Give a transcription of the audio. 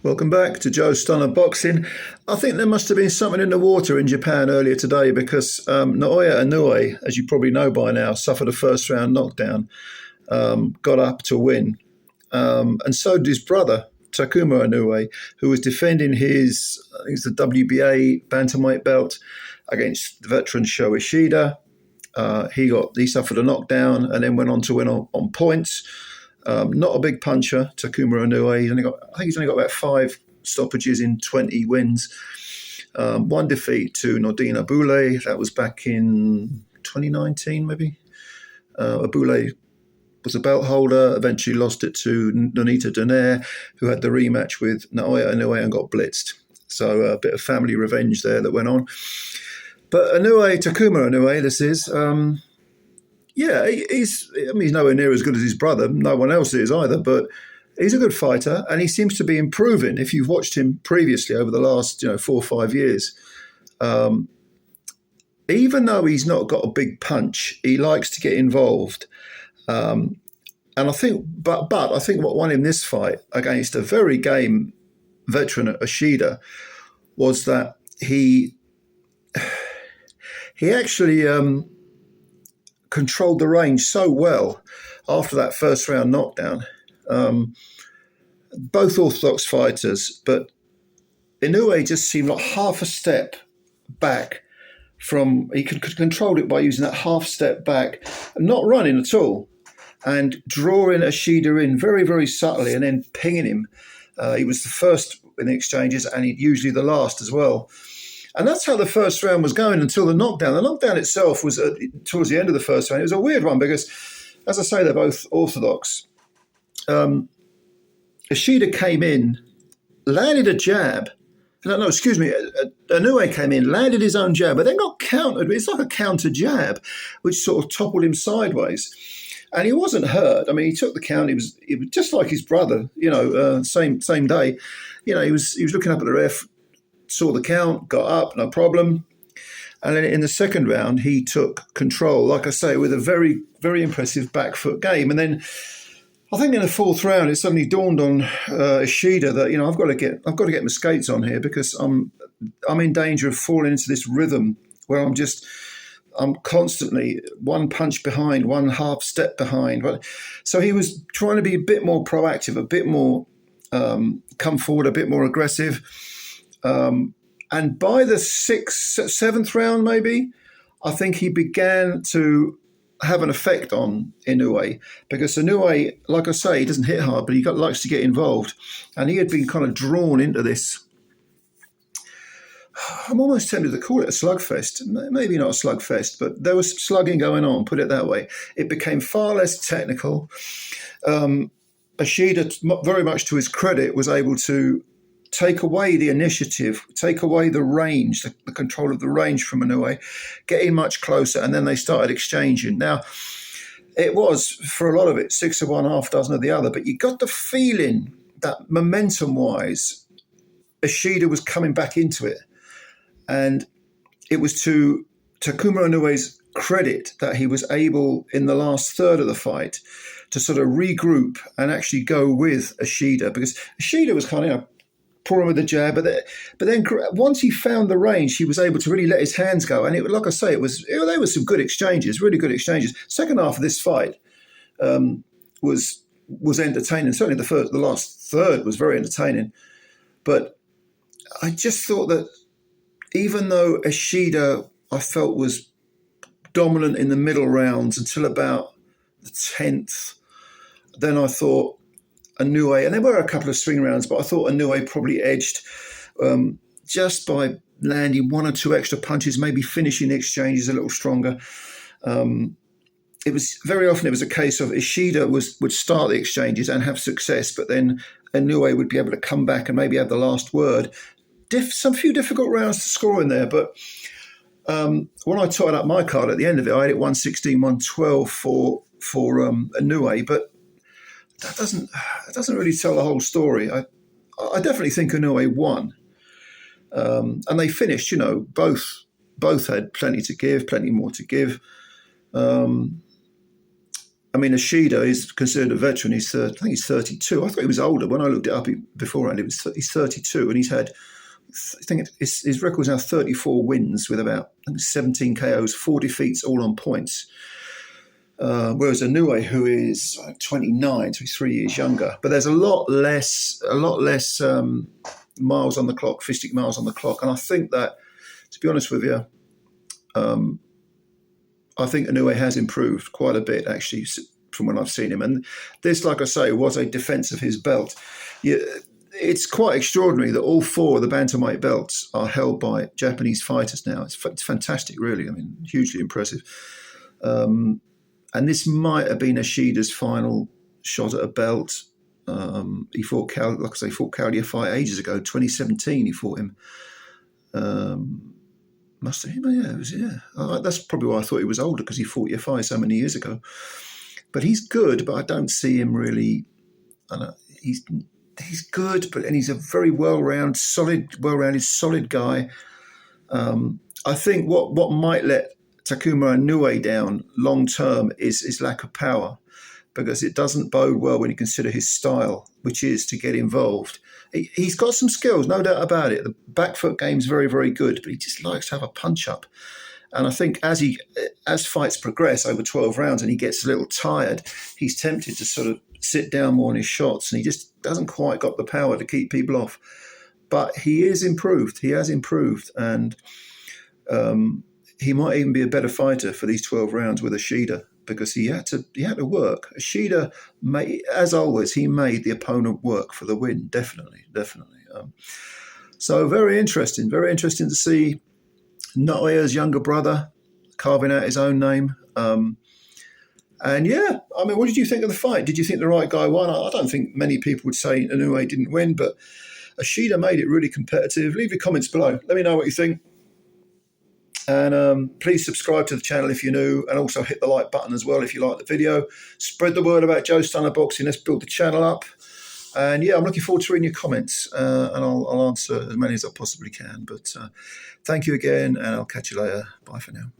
Welcome back to Joe Stunner Boxing. I think there must have been something in the water in Japan earlier today because Naoya Inoue, as you probably know by now, suffered a first round knockdown, got up to win. And so did his brother, Takuma Inoue, who was defending I think it's the WBA bantamweight belt against the veteran Sho Ishida. He suffered a knockdown and then went on to win on points. Not a big puncher, Takuma Inoue. I think he's only got about 5 stoppages in 20 wins. One defeat to Nordine Abule. That was back in 2019, maybe. Abule was a belt holder, eventually lost it to Nonita Donaire, who had the rematch with Naoya Inoue and got blitzed. So a bit of family revenge there that went on. But Takuma Inoue, this is... he's nowhere near as good as his brother. No one else is either, but he's a good fighter and he seems to be improving. If you've watched him previously over the last 4 or 5 years, even though he's not got a big punch, he likes to get involved. And I think, but I think what won him this fight against a very game veteran Ishida was that he actually controlled the range so well after that first round knockdown. Both orthodox fighters, but Inoue just seemed like half a step back he could control it by using that half step back, not running at all, and drawing Ishida in very, very subtly and then pinging him. He was the first in the exchanges and usually the last as well. And that's how the first round was going until the knockdown. The knockdown itself was towards the end of the first round. It was a weird one because, as I say, they're both orthodox. Ishida came in, landed a jab. Inoue came in, landed his own jab, but then got countered. It's like a counter jab, which sort of toppled him sideways. And he wasn't hurt. I mean, he took the count. He was just like his brother, same day. He was looking up at the ref, saw the count, got up, no problem. And then in the second round, he took control, like I say, with a very, very impressive back foot game. And then I think in the fourth round, it suddenly dawned on Ishida that, I've got to get my skates on here because I'm in danger of falling into this rhythm where I'm constantly one punch behind, one half step behind. So he was trying to be a bit more proactive, a bit more come forward, a bit more aggressive. And by the seventh round, maybe, I think he began to have an effect on Inoue because Inoue, like I say, he doesn't hit hard, but he likes to get involved. And he had been kind of drawn into this. I'm almost tempted to call it a slugfest. Maybe not a slugfest, but there was slugging going on, put it that way. It became far less technical. Ishida, very much to his credit, was able to take away the initiative, take away the range, the control of the range from Inoue, getting much closer, and then they started exchanging. Now, it was, for a lot of it, 6 of one, half dozen of the other, but you got the feeling that momentum-wise, Ishida was coming back into it. And it was to Takuma Inoue's credit that he was able, in the last third of the fight, to sort of regroup and actually go with Ishida, because Ishida was kind of, pouring with the jab, but then once he found the range, he was able to really let his hands go. And like I say, there were some good exchanges, really good exchanges. Second half of this fight was entertaining. Certainly the last third was very entertaining. But I just thought that even though Ishida, I felt, was dominant in the middle rounds until about the 10th, then I thought Inoue, and there were a couple of swing rounds, but I thought Inoue probably edged just by landing 1 or 2 extra punches, maybe finishing the exchanges a little stronger. It was a case of Ishida would start the exchanges and have success, but then Inoue would be able to come back and maybe have the last word. Some few difficult rounds to score in there, but when I totted up my card at the end of it, I had it 116, 112 for Inoue, but that doesn't really tell the whole story. I definitely think Inoue won, and they finished. Both had plenty to give, plenty more to give. I mean, Ishida is considered a veteran. I think he's 32. I thought he was older. When I looked it up beforehand, he's 32, and he's had, I think his record's now 34 wins with about 17 KOs, 4 defeats, all on points. Whereas Inoue, who is 29, so he's 3 years younger, but there's a lot less miles on the clock, fistic miles on the clock, and I think that, to be honest with you, I think Inoue has improved quite a bit actually from when I've seen him, and this, like I say, was a defense of his belt. It's quite extraordinary that all 4 of the bantamweight belts are held by Japanese fighters now. It's fantastic, really. I mean, hugely impressive. And this might have been Ishida's final shot at a belt. He fought Cowley a fight ages ago, 2017. He fought him. Must have been, yeah. That's probably why I thought he was older, because he fought Yafai so many years ago. But he's good, but I don't see him really. I know he's good, and he's a very well-rounded, solid guy. I think what might let Takuma Inoue down long term is his lack of power, because it doesn't bode well when you consider his style, which is to get involved. He's got some skills, no doubt about it. The back foot game's very, very good, but he just likes to have a punch up. And I think as fights progress over 12 rounds and he gets a little tired, he's tempted to sort of sit down more on his shots, and he just doesn't quite got the power to keep people off. But he is improved. He has improved, and he might even be a better fighter for these 12 rounds with Ishida, because he had to work. Ishida, as always, he made the opponent work for the win. Definitely. So very interesting to see Naoya's younger brother carving out his own name. And yeah, I mean, what did you think of the fight? Did you think the right guy won? I don't think many people would say Inoue didn't win, but Ishida made it really competitive. Leave your comments below. Let me know what you think. And please subscribe to the channel if you're new, and also hit the like button as well if you like the video. Spread the word about Joe Stunner Boxing. Let's build the channel up. And yeah, I'm looking forward to reading your comments, and I'll answer as many as I possibly can. But thank you again, and I'll catch you later. Bye for now.